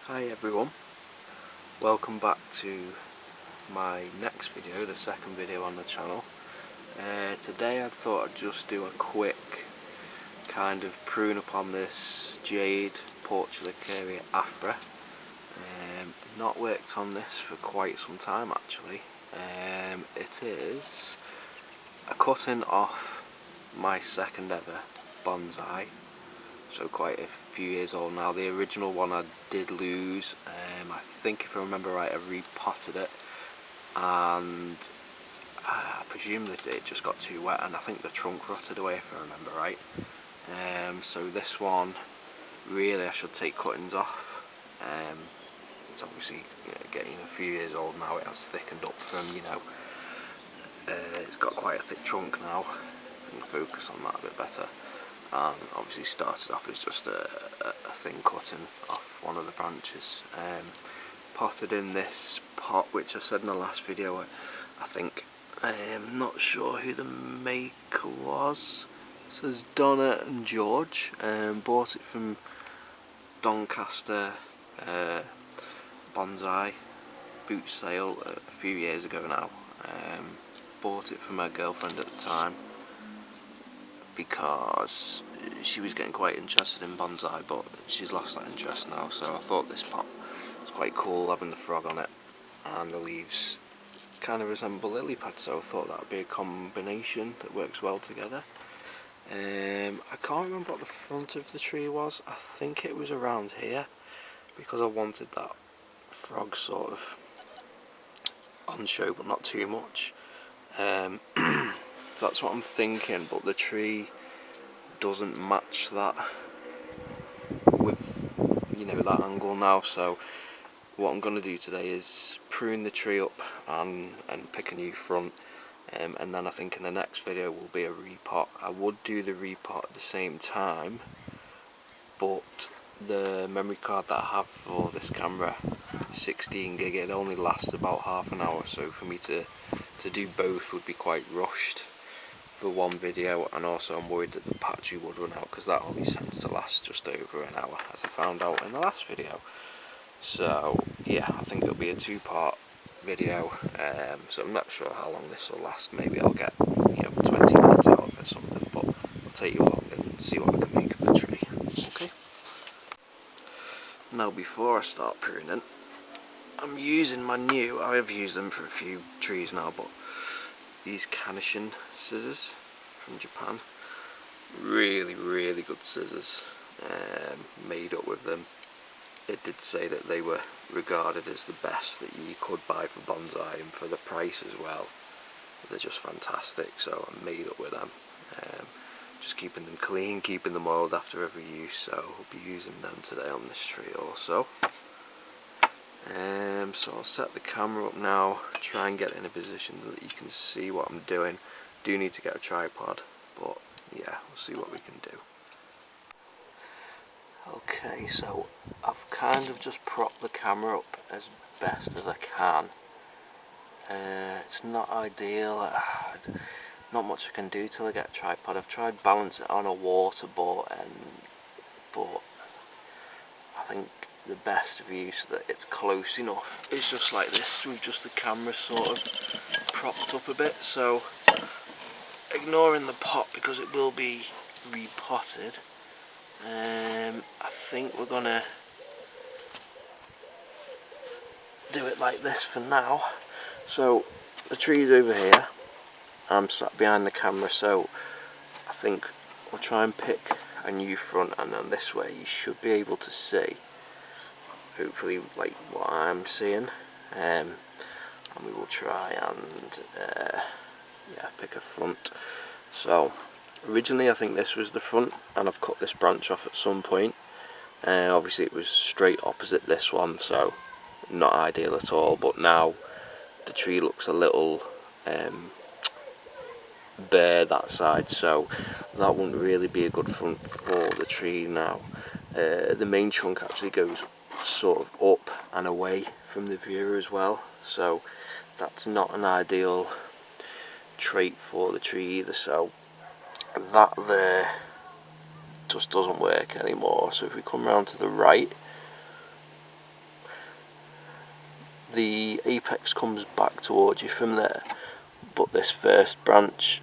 Hi everyone, welcome back to my next video, the second video on the channel. Today I thought I'd just do a quick kind of prune upon this Jade Portulacaria Afra. Not worked on this for quite some time actually. It is a cutting off my second ever bonsai. So quite a few years old now. The original one I did lose. I think if I remember right, I repotted it, and I presume that it just got too wet, and I think the trunk rotted away if I remember right. So this one, really I should take cuttings off. It's obviously getting a few years old now. It has thickened up from, it's got quite a thick trunk now. I can focus on that a bit better. And obviously started off as just a thin cutting off one of the branches. Potted in this pot, which I said in the last video, I think. I'm not sure who the maker was. It says Donna and George. Bought it from Doncaster Bonsai boot sale a few years ago now. Bought it for my girlfriend at the time, because she was getting quite interested in bonsai, but she's lost that interest now. So I thought this pot was quite cool, having the frog on it, and the leaves kind of resemble lily pads, so I thought that would be a combination that works well together. I can't remember what the front of the tree was. I think it was around here, because I wanted that frog sort of on show, but not too much. So that's what I'm thinking, but the tree doesn't match that with, that angle now. So what I'm going to do today is prune the tree up and pick a new front, and then I think in the next video will be a repot. I would do the repot at the same time, but the memory card that I have for this camera, 16 gig, it only lasts about half an hour, so for me to do both would be quite rushed for one video, and also I'm worried that the battery would run out, because that only tends to last just over an hour, as I found out in the last video. So yeah, I think it'll be a two-part video. So I'm not sure how long this will last. Maybe I'll get 20 minutes out of it or something, but I'll take you along and see what I can make of the tree. Okay. Now before I start pruning, I'm using my new, I have used them for a few trees now, but these Kanishin scissors from Japan. Really good scissors. Made up with them. It did say that they were regarded as the best that you could buy for bonsai, and for the price as well. They're just fantastic, so I'm made up with them. Just keeping them clean, keeping them oiled after every use, so I'll be using them today on this tree also. So I'll set the camera up now, try and get in a position that you can see what I'm doing. Do need to get a tripod, but yeah, we'll see what we can do. Okay, so I've kind of just propped the camera up as best as I can. It's not ideal, not much I can do till I get a tripod. I've tried balance it on a water board, but I think the best view so that it's close enough is just like this, with just the camera sort of propped up a bit. So ignoring the pot, because it will be repotted, I think we're gonna do it like this for now. So the tree's over here, I'm sat behind the camera, so I think we'll try and pick a new front, and then this way you should be able to see, hopefully, like what I'm seeing, and we will try and pick a front. So originally I think this was the front, and I've cut this branch off at some point. Obviously it was straight opposite this one, so not ideal at all, but now the tree looks a little bare that side, so that wouldn't really be a good front for the tree now. The main trunk actually goes sort of up and away from the viewer as well, so that's not an ideal trait for the tree either. So that there just doesn't work anymore. So if we come round to the right, the apex comes back towards you from there, but this first branch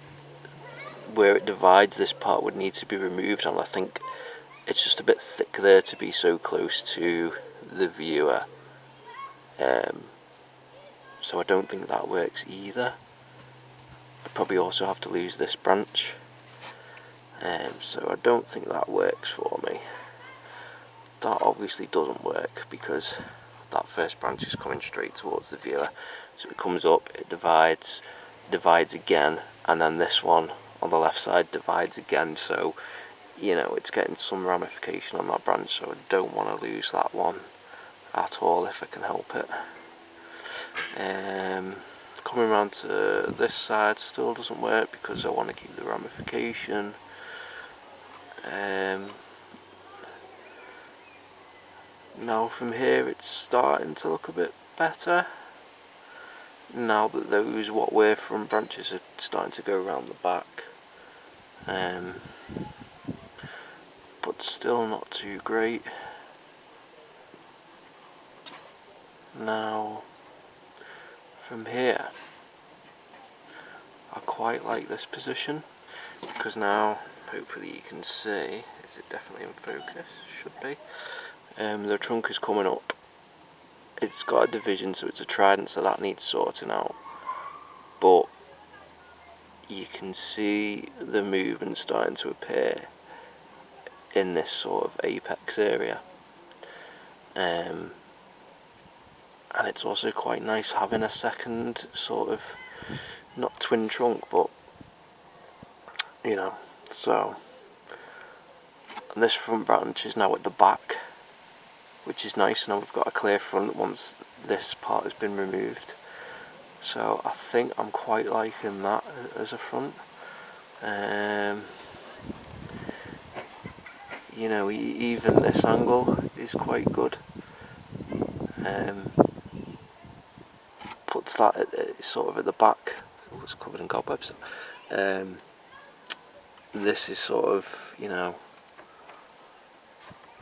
where it divides, this part would need to be removed, and I think it's just a bit thick there to be so close to the viewer, so I don't think that works either. I'd probably also have to lose this branch, so I don't think that works for me. That obviously doesn't work because that first branch is coming straight towards the viewer, so it comes up, it divides again, and then this one on the left side divides again, so you know it's getting some ramification on that branch, so I don't want to lose that one at all if I can help it. Coming around to this side still doesn't work because I want to keep the ramification. Now from here it's starting to look a bit better, now that those what were front branches are starting to go around the back, but still not too great. Now from here I quite like this position because now hopefully you can see, is it definitely in focus? Should be. The trunk is coming up, it's got a division, so it's a trident, so that needs sorting out, but you can see the movement starting to appear in this sort of apex area, and it's also quite nice having a second sort of, not twin trunk, but you know, so, and this front branch is now at the back, which is nice. Now we've got a clear front once this part has been removed, so I think I'm quite liking that as a front. You know, even this angle is quite good. Puts that sort of at the back. Oh, it's covered in cobwebs. This is sort of, you know,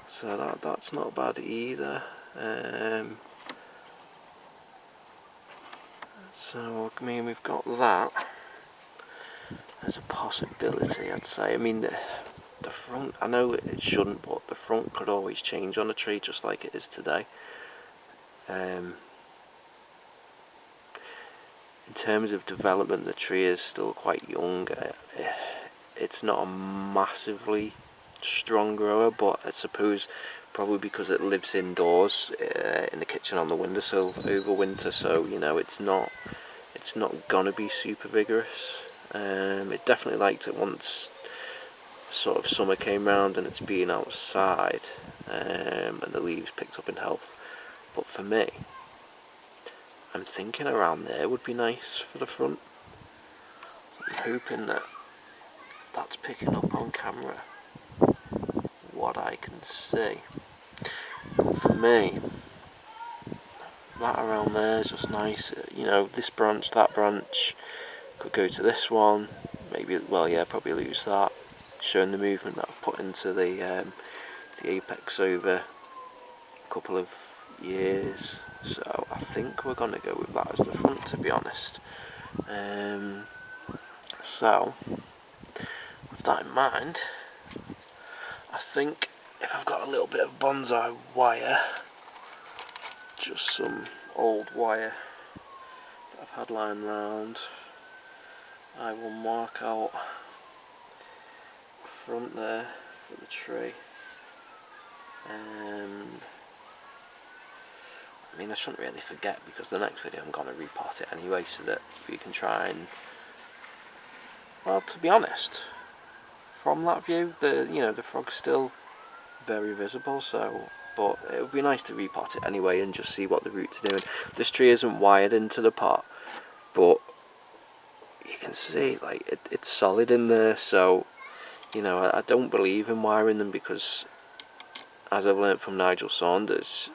so that's not bad either. So I mean, we've got that as a possibility, I'd say. I mean, the front, I know it shouldn't, but the front could always change on a tree just like it is today. In terms of development, the tree is still quite young. It's not a massively strong grower, but I suppose probably because it lives indoors in the kitchen on the windowsill over winter, so you know it's not gonna be super vigorous. It definitely liked it once sort of summer came round and it's been outside, and the leaves picked up in health. But for me, I'm thinking around there would be nice for the front. I'm hoping that that's picking up on camera what I can see. But for me, that around there is just nice. You know, this branch, that branch, could go to this one, maybe, well yeah, probably lose that, showing the movement that I've put into the apex over a couple of years. So I think we're going to go with that as the front, to be honest. So with that in mind, I think if I've got a little bit of bonsai wire, just some old wire that I've had lying around, I will mark out front there for the tree. I mean, I shouldn't really forget because the next video I'm going to repot it anyway, so that we can try and, well, to be honest, from that view, the frog's still very visible, so, but it would be nice to repot it anyway and just see what the roots are doing. This tree isn't wired into the pot, but you can see, like, it's solid in there, so, you know, I don't believe in wiring them because, as I've learnt from Nigel Saunders,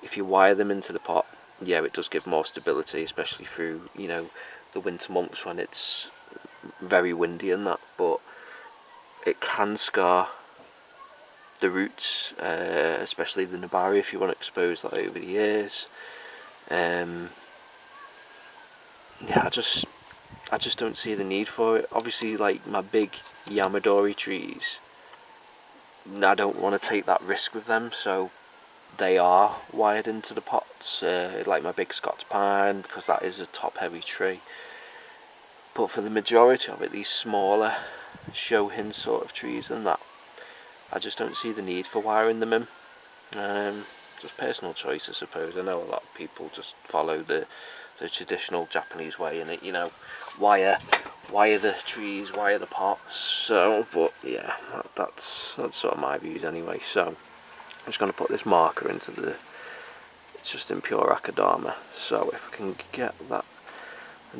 if you wire them into the pot, yeah, it does give more stability, especially through, you know, the winter months when it's very windy and that, but it can scar the roots, especially the Nabari, if you want to expose that over the years. Yeah, I just don't see the need for it. Obviously, like my big Yamadori trees, I don't want to take that risk with them, so they are wired into the pots, like my big Scots pine, because that is a top heavy tree. But for the majority of it, these smaller show hin sort of trees and that, I just don't see the need for wiring them in. Just personal choice, I suppose. I know a lot of people just follow the traditional Japanese way in it, you know, wire the trees, wire the pots. So, but yeah, that's sort of my views anyway. So I'm just going to put this marker into the, it's just in pure Akadama. So if I can get that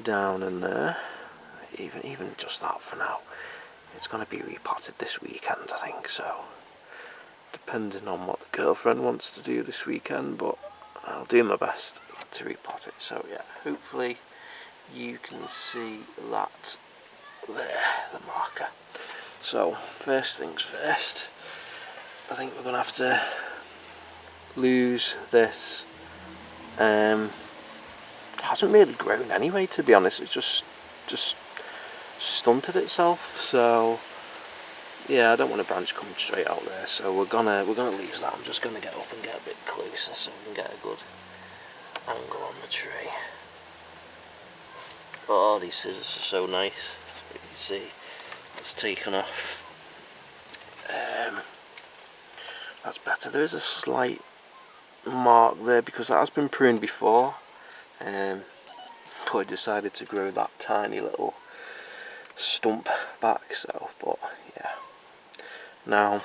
down in there, even just that for now, it's going to be repotted this weekend, I think. So depending on what the girlfriend wants to do this weekend, but I'll do my best to repot it. So yeah, hopefully you can see that there, the marker. So first things first, I think we're going to have to lose this. It hasn't really grown anyway, to be honest. It's just stunted itself. So yeah, I don't want a branch coming straight out there. So we're gonna lose that. I'm just gonna get up and get a bit closer so we can get a good angle on the tree. Oh, these scissors are so nice. You can see it's taken off. That's better. There is a slight mark there because that has been pruned before. But I decided to grow that tiny little stump back. So, but yeah. Now,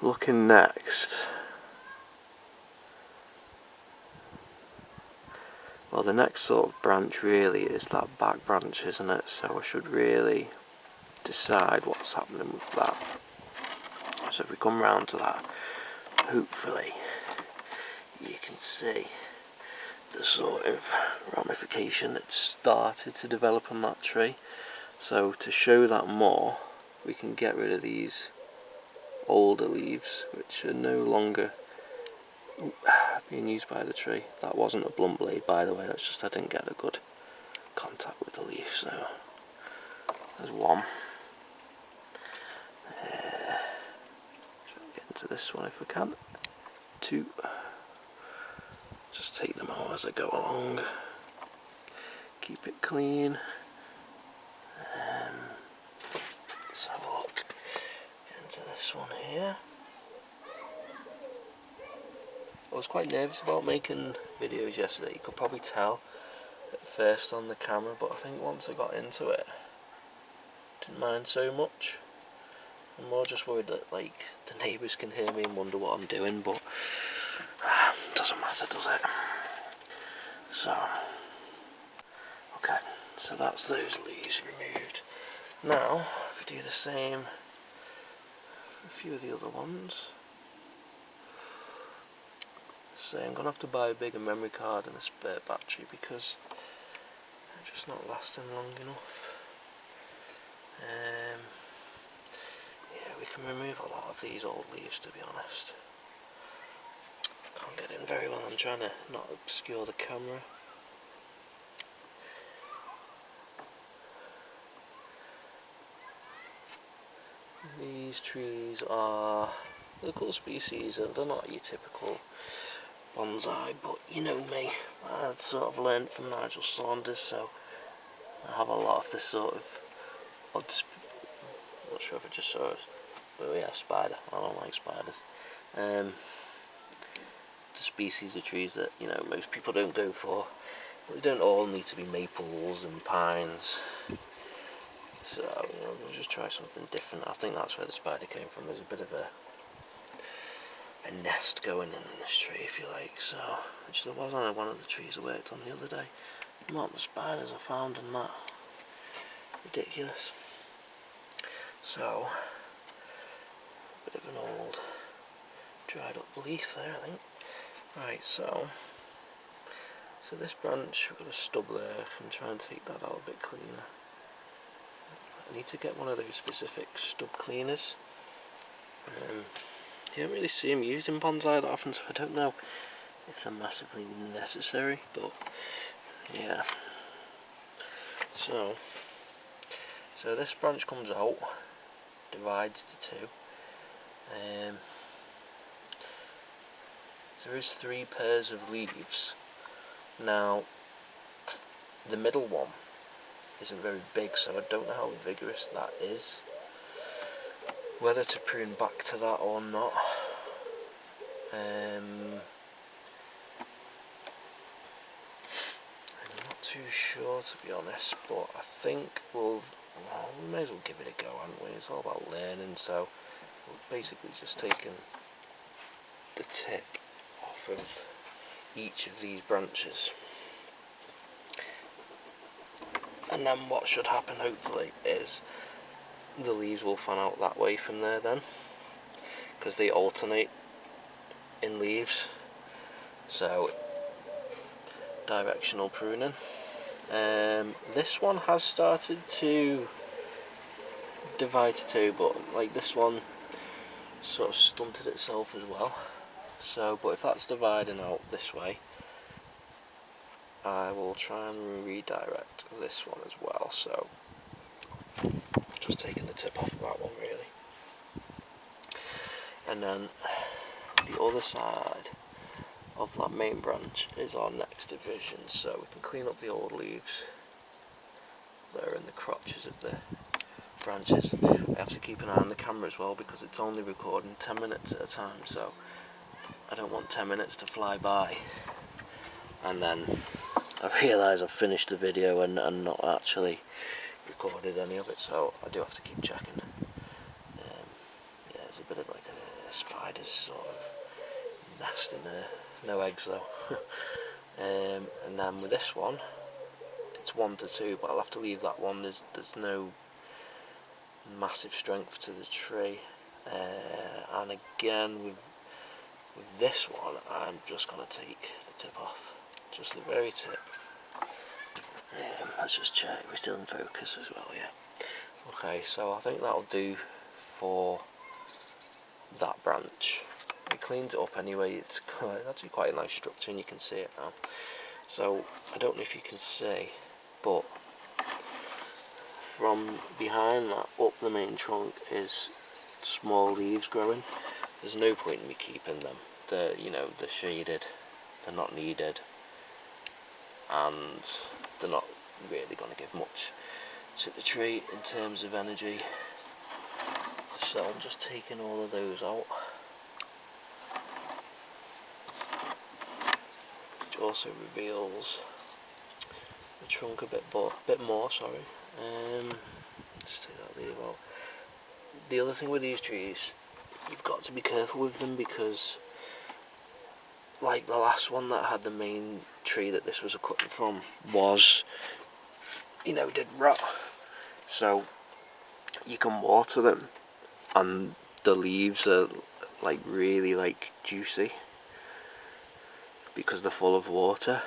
looking next. Well, the next sort of branch really is that back branch, isn't it? So I should really decide what's happening with that. So if we come round to that, hopefully you can see the sort of ramification that's started to develop on that tree. So to show that more, we can get rid of these older leaves which are no longer being used by the tree. That wasn't a blunt blade, by the way, that's just I didn't get a good contact with the leaf. So there's one. Get into this one if we can. Two. Just take them out as I go along. Keep it clean. Let's have a look. Get into this one here. I was quite nervous about making videos yesterday. You could probably tell at first on the camera, but I think once I got into it, didn't mind so much. I'm more just worried that like the neighbours can hear me and wonder what I'm doing, but doesn't matter, does it? So, okay, so that's those leaves removed. Now, if we do the same for a few of the other ones. So I'm going to have to buy a bigger memory card and a spare battery because they're just not lasting long enough. Yeah, we can remove a lot of these old leaves, to be honest. Can't get in very well, I'm trying to not obscure the camera. These trees are local species, they're not your typical bonsai, but you know me, I sort of learned from Nigel Saunders, so I have a lot of this sort of odd, I'm not sure if I just saw it, oh yeah, spider, I don't like spiders. The species of trees that, you know, most people don't go for. They don't all need to be maples and pines. So, you know, we'll just try something different. I think that's where the spider came from. There's a bit of a nest going in this tree, if you like. So, which there was on one of the trees I worked on the other day. The amount of spiders I found in that. Ridiculous. So, a bit of an old dried up leaf there, I think. Right, so this branch, we've got a stub there. I can try and take that out a bit cleaner. I need to get one of those specific stub cleaners. You don't really see them used in bonsai that often, so I don't know if they're massively necessary, but yeah. So this branch comes out, divides to two. There is 3 pairs of leaves. Now, the middle one isn't very big, so I don't know how vigorous that is. Whether to prune back to that or not. I'm not too sure, to be honest, but I think we may as well give it a go, haven't we? It's all about learning, so we're basically just taking the tip off of each of these branches. And then what should happen, hopefully, is the leaves will fan out that way from there then, because they alternate in leaves. So directional pruning. This one has started to divide to two, but like this one sort of stunted itself as well. So, but if that's dividing out this way, I will try and redirect this one as well. So just taking the tip off of that one really, and then the other side of that main branch is our next division, so we can clean up the old leaves that are in the crotches of the branches. I have to keep an eye on the camera as well because it's only recording 10 minutes at a time, so I don't want 10 minutes to fly by and then I realise I've finished the video and not actually recorded any of it, so I do have to keep checking. Yeah, it's a bit of like a spider's sort of nest in there. No eggs though. And then with this one, it's 1 to 2, but I'll have to leave that one. There's no massive strength to the tree. And again with this one, I'm just gonna take the tip off, just the very tip. Let's just check. We're still in focus as well, yeah. Okay, so I think that'll do for that branch. We cleaned it up anyway. It's actually quite a nice structure and you can see it now. So I don't know if you can see, but from behind that up the main trunk is small leaves growing. There's no point in me keeping them. They're shaded, they're not needed, and they're not really going to give much to the tree in terms of energy. So I'm just taking all of those out. Also reveals the trunk a bit more. Sorry. Just take that leaf out. The other thing with these trees, you've got to be careful with them because, like the last one that had the main tree that this was a cutting from was, did rot. So you can water them, and the leaves are like really like juicy, because they're full of water.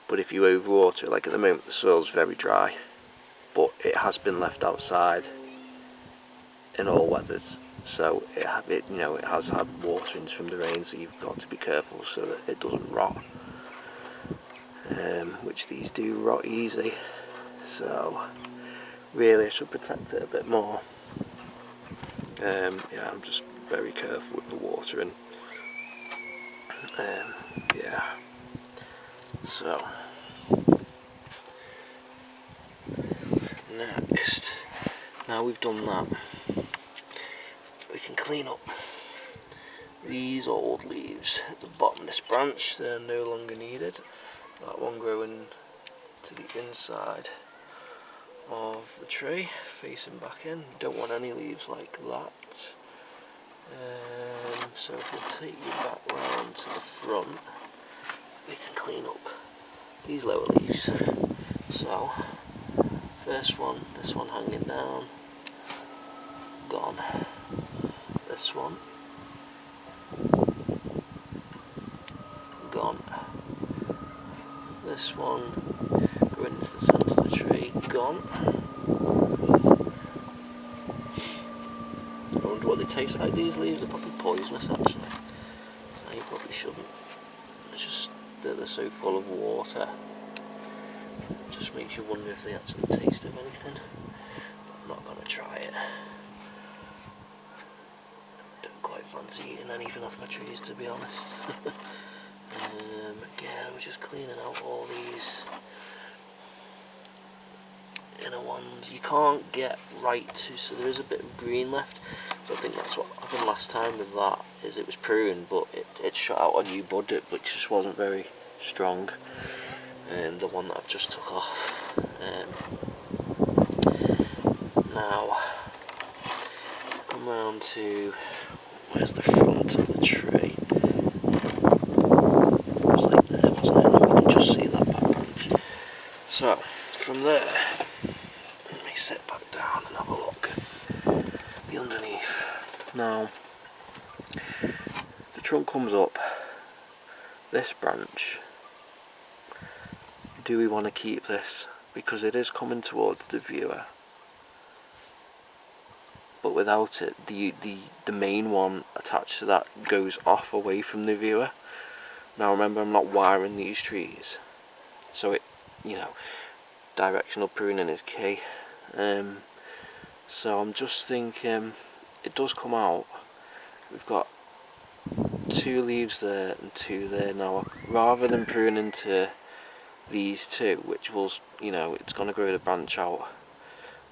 But if you overwater it, like at the moment the soil's very dry, but it has been left outside in all weathers, so it has had waterings from the rain, so you've got to be careful so that it doesn't rot, which these do rot easy, so really I should protect it a bit more. Yeah, I'm just very careful with the watering. Yeah, so next, now we've done that, we can clean up these old leaves at the bottom of this branch. They're no longer needed. That one growing to the inside of the tree, facing back in. You don't want any leaves like that. So if we'll take you back round to the front, we can clean up these lower leaves. So first one, this one hanging down, gone. This one, gone. This one going into the centre of the tree, gone. I wonder what they taste like, these leaves. They're probably poisonous actually. So shouldn't. It's just that they're so full of water. It just makes you wonder if they actually taste of anything. But I'm not going to try it. I don't quite fancy eating anything off my trees, to be honest. Again, we're just cleaning out all these inner ones. You can't get right to, so there is a bit of green left. So I think that's what happened last time with that, is it was pruned, but it shot out a new bud, which just wasn't very strong. And the one that I've just took off. Now, come round to, where's the front of the tree? It was like there, wasn't it? And then we can just see that back branch. So, from there, let me sit back down and have a look at the underneath. Now, the trunk comes up, this branch, do we want to keep this? Because it is coming towards the viewer. But without it, the main one attached to that goes off away from the viewer. Now remember, I'm not wiring these trees, so it, you know, directional pruning is key. So I'm just thinking, it does come out. We've got 2 leaves there and 2 there. Now, rather than pruning to these 2, which will, you know, it's going to grow the branch out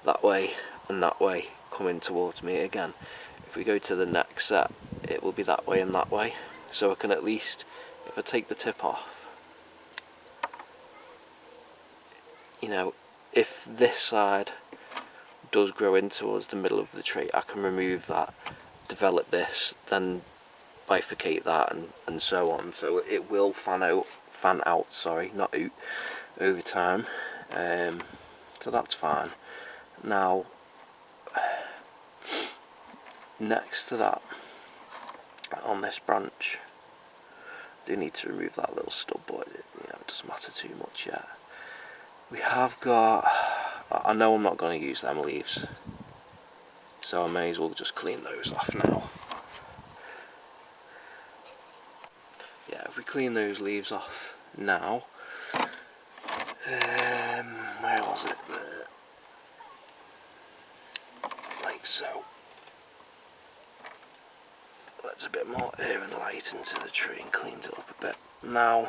that way and that way, coming towards me again. If we go to the next set, it will be that way and that way. So I can at least, if I take the tip off, you know, if this side does grow in towards the middle of the tree, I can remove that, develop this, then bifurcate that, and so on. So it will fan out, sorry, not out, over time. So that's fine. Now, next to that, on this branch, I do need to remove that little stub, but it doesn't matter too much yet. We have got, I know I'm not going to use them leaves, so I may as well just clean those off now. Yeah, if we clean those leaves off now, where was it? Like so. That's a bit more air and light into the tree and cleans it up a bit. Now,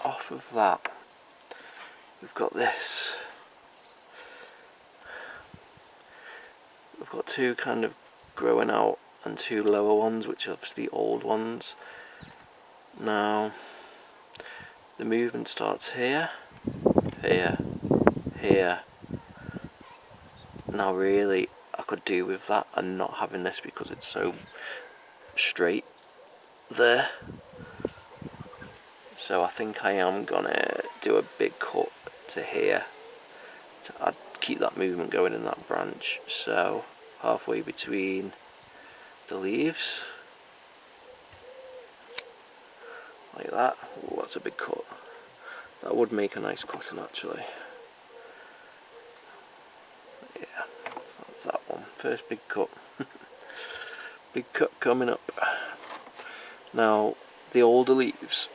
off of that, we've got this. We've got 2 kind of growing out and 2 lower ones, which are obviously old ones. Now, the movement starts here, here, here. Now really, I could do with that and not having this because it's so straight there. So I think I am gonna do a big cut to here to keep that movement going in that branch. So halfway between the leaves, like that. Oh, that's a big cut. That would make a nice cutting actually. Yeah, that's that one. First big cut. Big cut coming up. Now, the older leaves,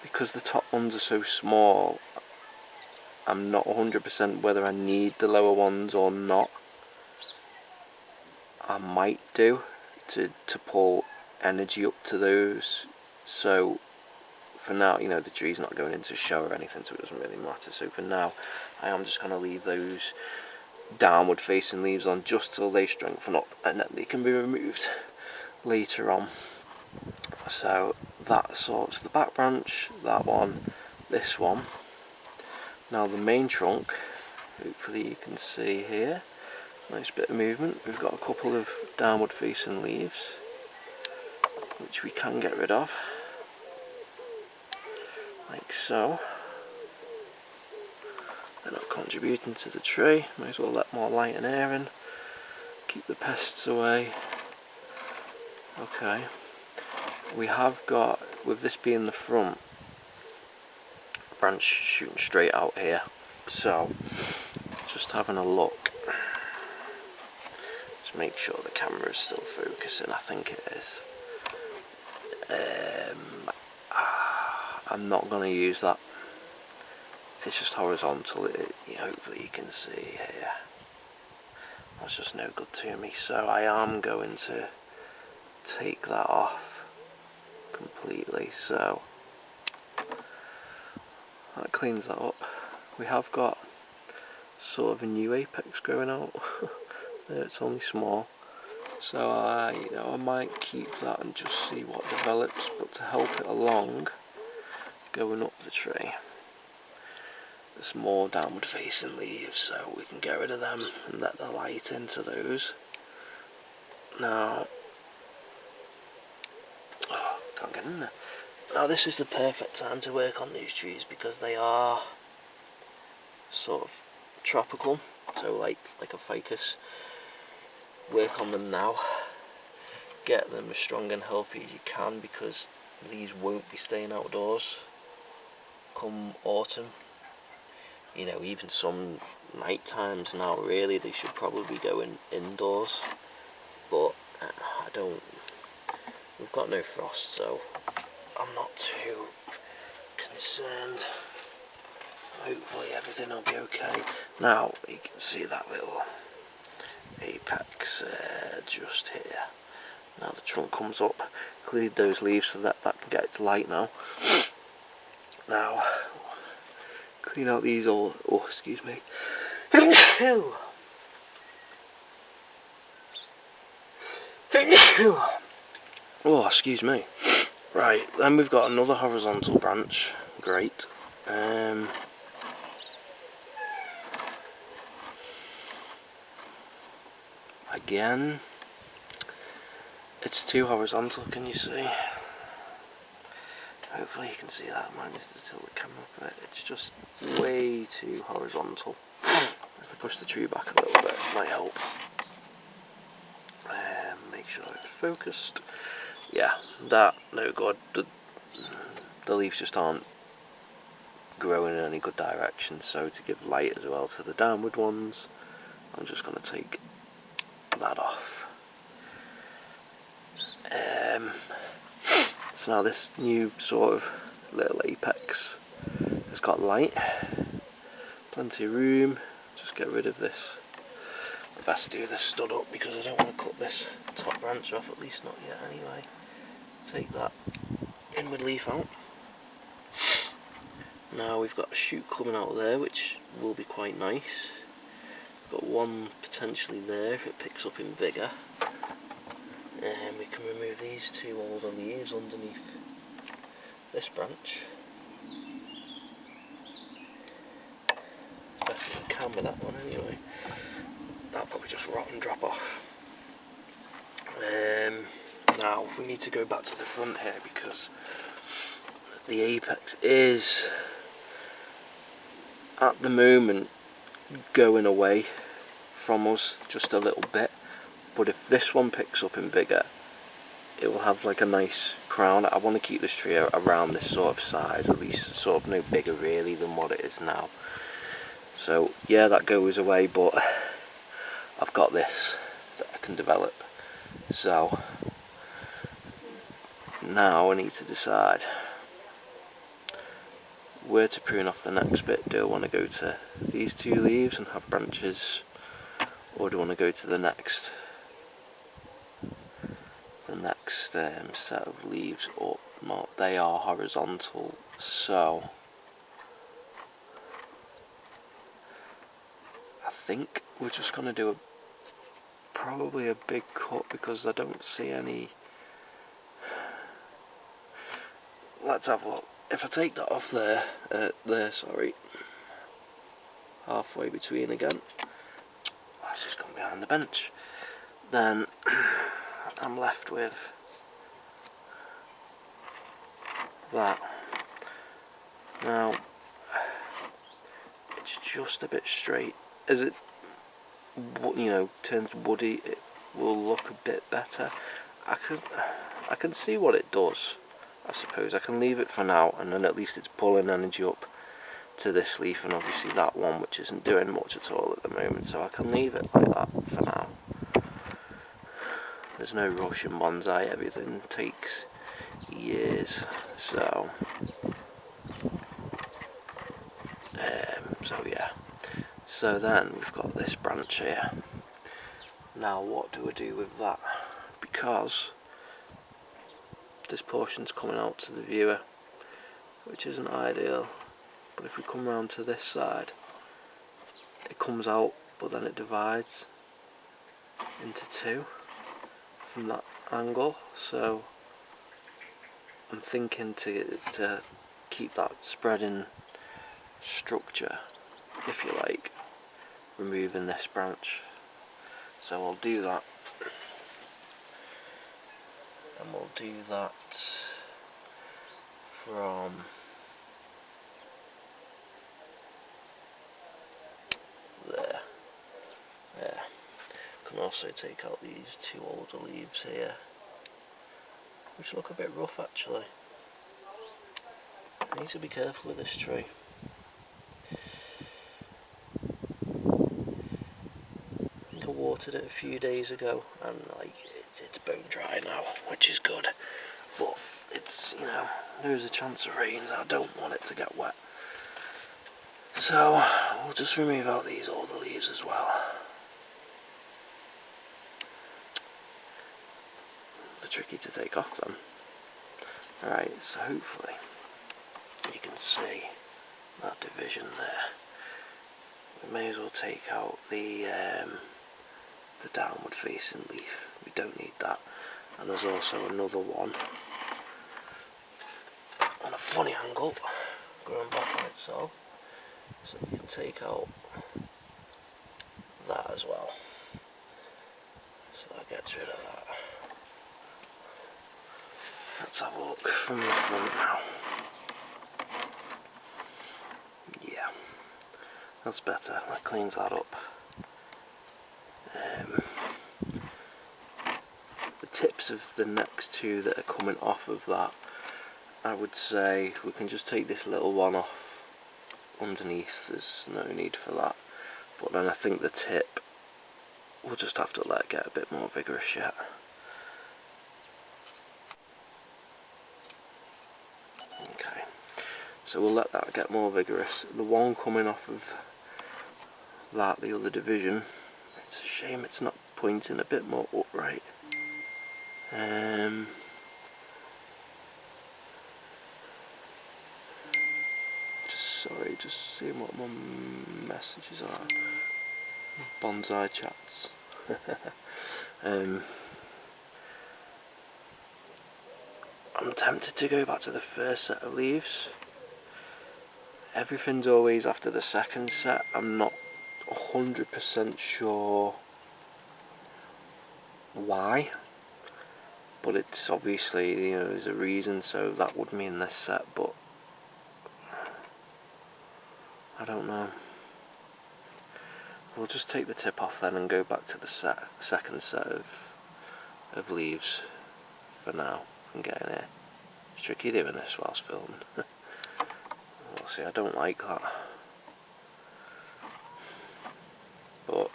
because the top ones are so small, I'm not 100% whether I need the lower ones or not. I might do to pull energy up to those. So for now, you know, the tree's not going into show or anything, so it doesn't really matter. So for now, I am just going to leave those downward facing leaves on just till they strengthen up, and then they can be removed later on. So that sorts the back branch, that one, this one. Now the main trunk, hopefully you can see here, nice bit of movement. We've got a couple of downward facing leaves which we can get rid of, like so. They're not contributing to the tree, might as well let more light and air in, keep the pests away. Okay, we have got, with this being the front, branch shooting straight out here, so just having a look, just make sure the camera is still focusing. I think it is. I'm not going to use that. It's just horizontal. Hopefully you can see here. That's just no good to me. So I am going to take that off completely. So that cleans that up. We have got sort of a new apex growing out. It's only small. So I might keep that and just see what develops. But to help it along, going up the tree, there's more downward facing leaves, so we can get rid of them and let the light into those. Now, can't get in there. Now this is the perfect time to work on these trees because they are sort of tropical, so like a ficus. Work on them now, get them as strong and healthy as you can, because these won't be staying outdoors come autumn. Even some night times now, really they should probably be going indoors, but we've got no frost, so I'm not too concerned. Hopefully everything will be okay. Now you can see that little apex just here. Now the trunk comes up, cleared those leaves so that can get its light now. Now clean out these all. Oh, excuse me. Oh, excuse me. Right, then we've got another horizontal branch. Great. Again, it's too horizontal, can you see? Hopefully you can see that. I might need to tilt the camera a bit. It's just way too horizontal. If I push the tree back a little bit, it might help. Make sure it's focused. Yeah, that, no good. The leaves just aren't growing in any good direction, so to give light as well to the downward ones, I'm just going to take that off. So now this new sort of little apex has got light, plenty of room. Just get rid of this. Best do this stud up because I don't want to cut this top branch off, at least not yet anyway. Take that inward leaf out. Now we've got a shoot coming out there which will be quite nice. We've got one potentially there if it picks up in vigour. And we can remove these two older leaves underneath this branch. As best as I can with that one anyway. That'll probably just rot and drop off. Now we need to go back to the front here because the apex is at the moment going away from us just a little bit. But if this one picks up in vigour, it will have like a nice crown. I want to keep this tree around this sort of size, at least sort of no bigger really than what it is now. So yeah, that goes away, but I've got this that I can develop. So now I need to decide where to prune off the next bit. Do I want to go to these two leaves and have branches, or do I want to go to the next set of leaves up? No, they are horizontal, so I think we're just going to do probably a big cut because I don't see any. Let's have a look. If I take that off there, sorry, halfway between again, it's just gone behind the bench, then I'm left with that. Now it's just a bit straight. As it turns woody, it will look a bit better. I can see what it does. I suppose I can leave it for now, and then at least it's pulling energy up to this leaf and obviously that one, which isn't doing much at all at the moment, so I can leave it like that for now. There's no rush in bonsai. Everything takes years. So yeah. So then we've got this branch here. Now what do I do with that? Because this portion's coming out to the viewer, which isn't ideal, but if we come round to this side, it comes out, but then it divides into two from that angle. So I'm thinking to keep that spreading structure, if you like, removing this branch. So I'll do that, and we'll do that from there. Yeah. Can also take out these two older leaves here, which look a bit rough actually. I need to be careful with this tree. I think I watered it a few days ago, and like it's bone dry now, which is good. But it's, you know, there's a chance of rain. I don't want it to get wet. So we'll just remove out these older leaves as well. They're tricky to take off them. Alright, so hopefully you can see that division there. We may as well take out the downward facing leaf. We don't need that. And there's also another one on a funny angle growing back on itself, so we can take out that as well. So that gets rid of that. Let's have a look from the front now. Yeah, that's better. That cleans that up. The tips of the next two that are coming off of that, I would say we can just take this little one off underneath. There's no need for that. But then I think the tip, we'll just have to let it get a bit more vigorous yet. Okay, so we'll let that get more vigorous. The one coming off of that, the other division, it's a shame it's not pointing a bit more upright. Just seeing what my messages are. Bonsai chats. I'm tempted to go back to the first set of leaves. Everything's always after the second set. I'm not 100% sure why, but it's obviously, you know, there's a reason, so that would mean this set, but I don't know. We'll just take the tip off then and go back to the second set of leaves for now and get in here. It's tricky doing this whilst filming. We'll see, I don't like that. But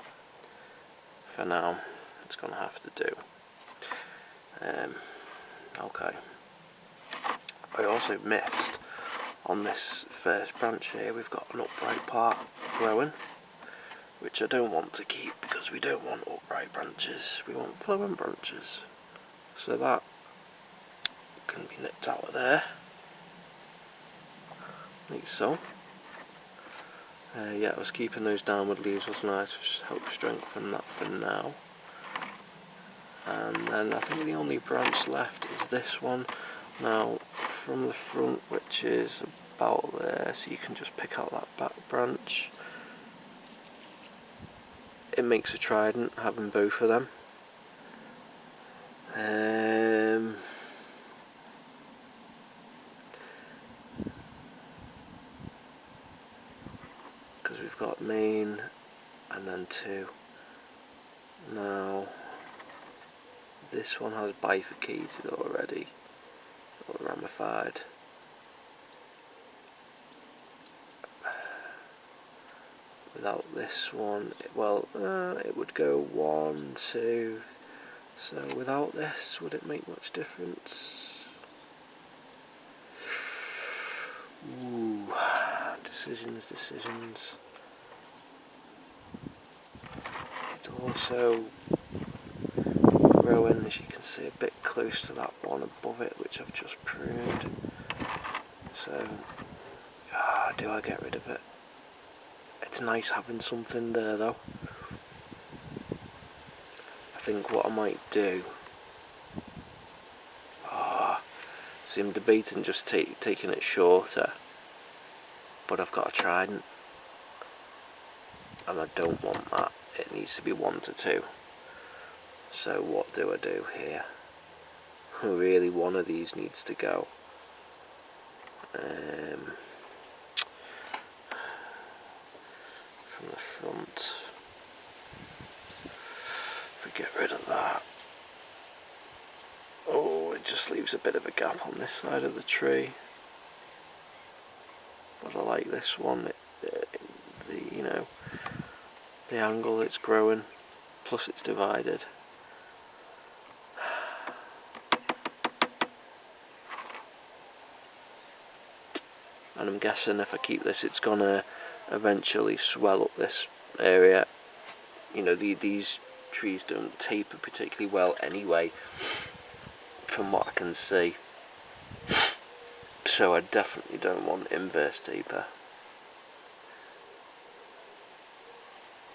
for now, it's going to have to do. Okay. I also missed on this first branch here, we've got an upright part growing, which I don't want to keep because we don't want upright branches, we want flowing branches. So that can be nipped out of there, like so. Yeah, I was keeping those downward leaves, wasn't I, to just help strengthen that for now. And then I think the only branch left is this one. Now, from the front, which is about there, so you can just pick out that back branch. It makes a trident having both of them. Because we've got main and then two. Now, this one has bifurcated already, or ramified. Without this one, it would go 1, 2. So without this, would it make much difference? Ooh, decisions. It's also growing, as you can see, a bit close to that one above it, which I've just pruned. So, do I get rid of it? It's nice having something there though. I think what I might do, see, I'm debating just taking it shorter, but I've got a trident and I don't want that. It needs to be 1 to 2. So what do I do here? Really, one of these needs to go. From the front, if we get rid of that, oh, it just leaves a bit of a gap on this side of the tree. But I like this one. The angle it's growing, plus it's divided. And I'm guessing if I keep this, it's gonna eventually swell up this area. You know, these trees don't taper particularly well anyway, from what I can see. So I definitely don't want inverse taper.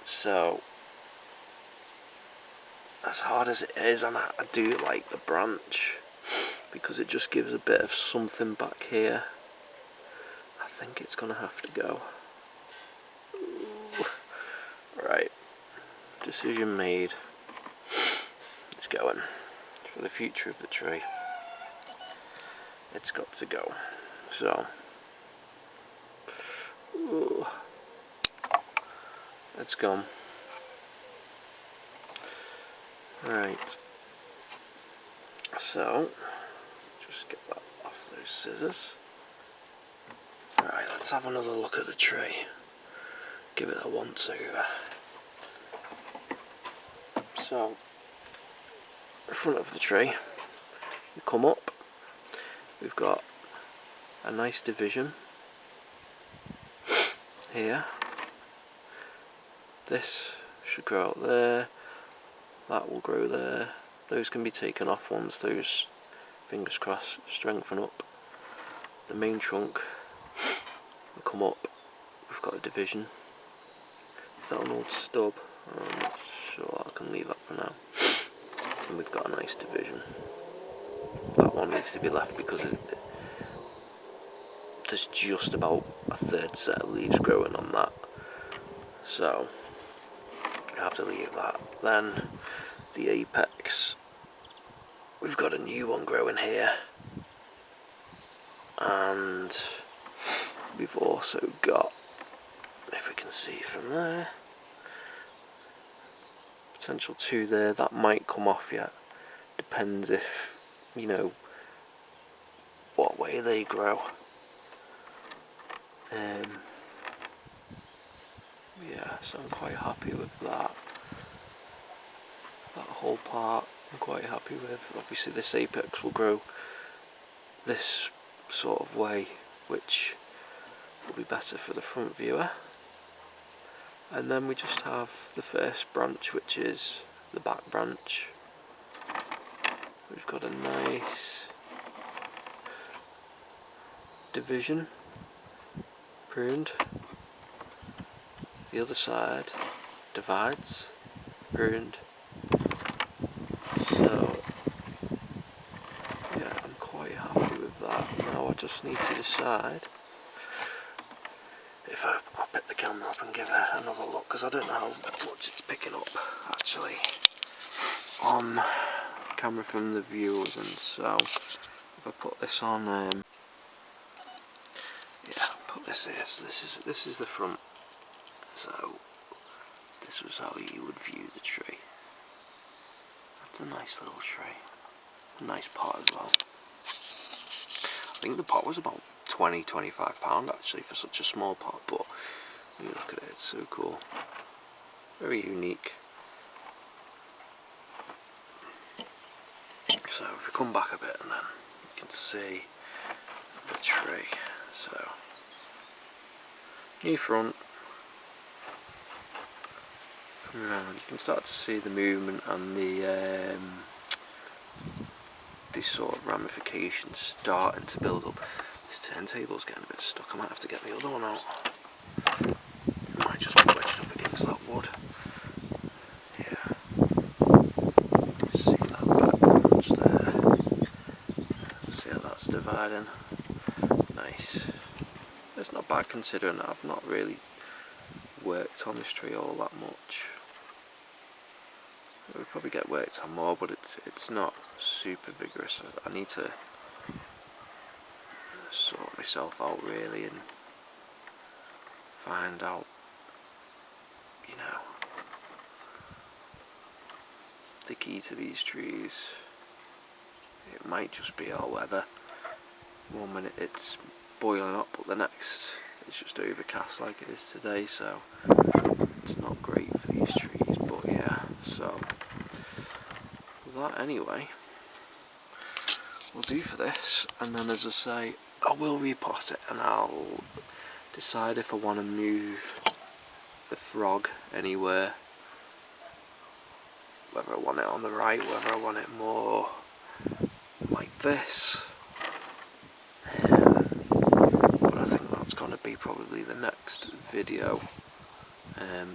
So, as hard as it is, and I do like the branch, because it just gives a bit of something back here. I think it's gonna have to go. Ooh. Right, decision made. It's going. For the future of the tree, it's got to go. So, ooh, it's gone. Right, so just get that off those scissors. Right, let's have another look at the tree. Give it a once over. So, the front of the tree, we come up, we've got a nice division here. This should grow out there, that will grow there. Those can be taken off once those, fingers crossed, strengthen up. The main trunk will come up, we've got a division. Is that an old stub? I'm not sure, I can leave that for now. And we've got a nice division. That one needs to be left because there's just about a third set of leaves growing on that. So, I have to leave that. Then, the apex. We've got a new one growing here. And we've also got, if we can see from there, potential 2 there. That might come off yet. Depends if, you know, what way they grow. Yeah, so I'm quite happy with that. That whole part I'm quite happy with. Obviously this apex will grow this sort of way, which will be better for the front viewer. And then we just have the first branch, which is the back branch. We've got a nice division, pruned. The other side divides, pruned. So, yeah, I'm quite happy with that. Now I just need to decide if I'll pick the camera up and give it another look, because I don't know how much it's picking up actually on camera from the viewers. And so if I put this on, yeah, put this here. So this is the front. So this was how you would view the tree. That's a nice little tree. A nice pot as well. I think the pot was about £20–25 actually for such a small pot, but you look at it, it's so cool. Very unique. So if we come back a bit and then you can see the tree. So, new front. Come around, you can start to see the movement and the this sort of ramifications starting to build up. This turntable's getting a bit stuck. I might have to get the other one out. It might just be wedged up against that wood. Yeah. See that back branch there. See how that's dividing. Nice. It's not bad considering that I've not really worked on this tree all that much. It would probably get worked on more, but it's not super vigorous. I need to sort myself out really and find out, you know, the key to these trees. It might just be our weather. One minute it's boiling up, but the next it's just overcast like it is today, so it's not great for these trees. But yeah, so that anyway will do for this, and then as I say, I will repot it and I'll decide if I want to move the frog anywhere, whether I want it on the right, whether I want it more like this. But I think that's going to be probably the next video.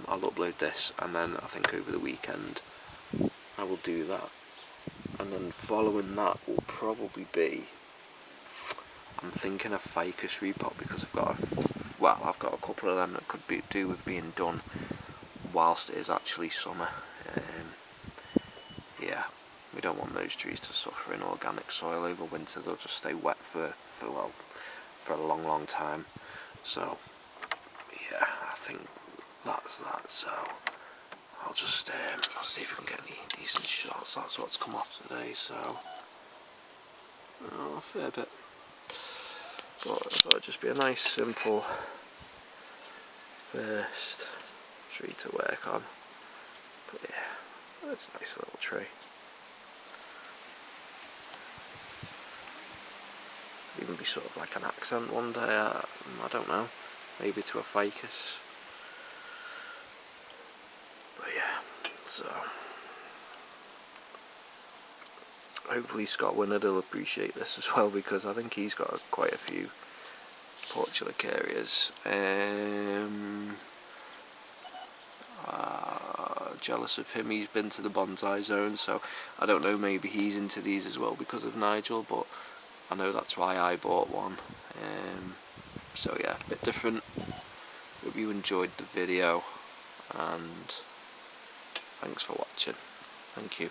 I'll upload this, and then I think over the weekend I will do that, and then following that will probably be, I'm thinking a ficus repot, because I've got a couple of them that could do with being done whilst it is actually summer. Yeah, we don't want those trees to suffer in organic soil over winter. They'll just stay wet for a long time. So yeah, I think that's that. So I'll just I'll see if we can get any decent shots. That's what's come off today. So a fair bit. But I thought it'd just be a nice simple first tree to work on. But yeah, that's a nice little tree. Even be sort of like an accent one day, I don't know, maybe to a ficus. But yeah, so hopefully Scott Winnard will appreciate this as well, because I think he's got quite a few Portulacarias. Jealous of him, he's been to the bonsai zone, so I don't know, maybe he's into these as well because of Nigel, but I know that's why I bought one. So yeah, a bit different. Hope you enjoyed the video, and thanks for watching. Thank you.